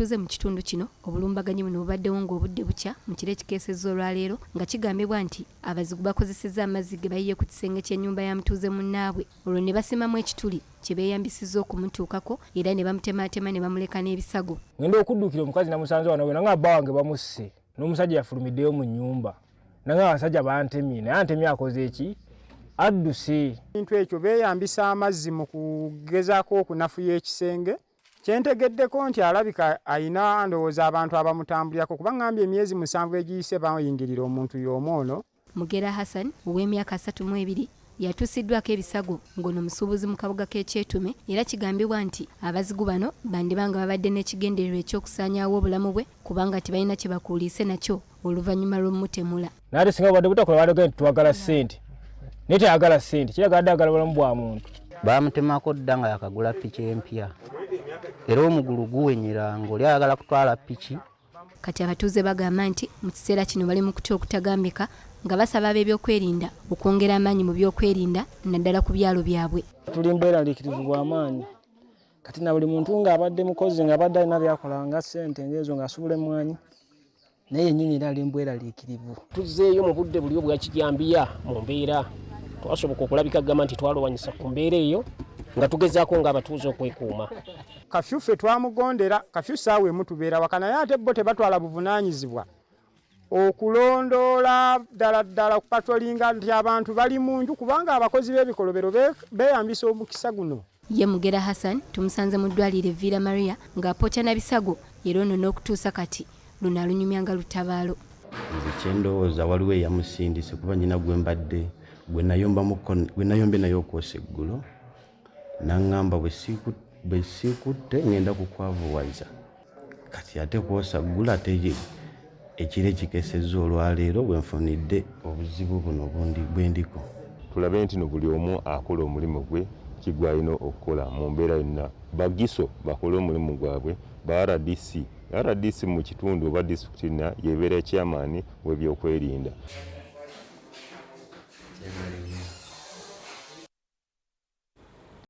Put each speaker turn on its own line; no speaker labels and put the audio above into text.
Tuze mu kitundu kino obulumbaganyi buno bubaddewo ng'obudde bukya mu kiro ekikeesezza olwaleero nga kigambibwa nti abazigu bakozesezza amazzi ge bayiye ku kisenge ky'ennyumba ya mutuuze munnaabwe olwo ne basimamu ekituli kye beeyambisizza okumutuukako era ne bamutemaatema ne bamuleka n'ebisago.
Ngenda okuddukira omukazi namusanze wano we nanga bba wange bamusse n'omusajja yafulumiddeyo mu nnyumba nanga abasajja bantemye naye antemye akoze eki adduse.
Ebintu ekyo beeyambisa amazzi mu kugezaako okunafuya ekisenge. Kyentegeddeko nti alabika ayina ndowooza abantu abamutambulirako kuba ngambye emyezi 7 egiyise bayingirira omuntu y'omu ono.
Mugera Hassan ow'emyaka 32 yatuusiddwako ebisago ng'ono musuubuzi mu kabuga k'ekyetume era kigambibwa nti abazigu bano bandibanga babadde n'ekigendererwa eky'okusaanyaawo obulamu bwe kubanga tebalina kye bakuuliise nakyo oluvannyuma lw'omutemula.
Naate singa badde butakola badde nti twagala ssente naye teyagala ssente kiragala ddagala bulamu bwa muntu.
Bamutemako dda nga yakagula piki empya era omugulu guwenyera ng'oli ayagala kutwala piki.
Kati abatuuze bagamba nti mu kiseera kino bali mu kutya okutagambika nga basaba ab'ebyokwerinda okwongera amaanyi mu byokwerinda naddala ku byalo byabwe.
Tuli mbeera liikirivu bw'amaanyi kati na buli muntu ng'abadde mukozi ng'abadde alina byakola nga ssente ng'ezo ng'asubula emmwanyi naye yennyini era ali mbeera liikirivu.
Tuzzeeyo mu budde buli bwa kijambiya mu mbeera twasoboka okulabika gamba nti twalowanyisa ku mbeera eyo nga tugezaako ng'abatuuze okwekuuma.
Kafyu ffe twamugondera kafyu ssaawa emu tubeera waka naye ate bo tebatwala buvunaanyizibwa okulondoola ddala kupatolinga nti abantu bali mu nju kubanga abakozi b'ebikolobero beeyambisa omukisa guno.
Ye Mugera Hassan tumusanze mu ddwaliro Villa Maria ng'apokya na bisago era ono n'okutuusa kati luno alunyumya nga lutabaalo.
Nze kyendowooza waliwo eyamusindise kuba nyina gwe mbadde gwe nayombe naye okwosa eggulo n'aŋŋamba bwe siikutte ngenda kukwavuwaza kati ate kwosa ggulu ate ekiro ekikeesezza olwaleero bwe nfunidde obuzibu buno bwe ndiko.
Tulabe nti no buli omu akola omulimu gwe kigwalina okukola mu mbeera yonna. Bagiso bakole omulimu gwabwe ba RDC mu kitundu oba disitulikiti yebeera chairman w'ebyokwerinda.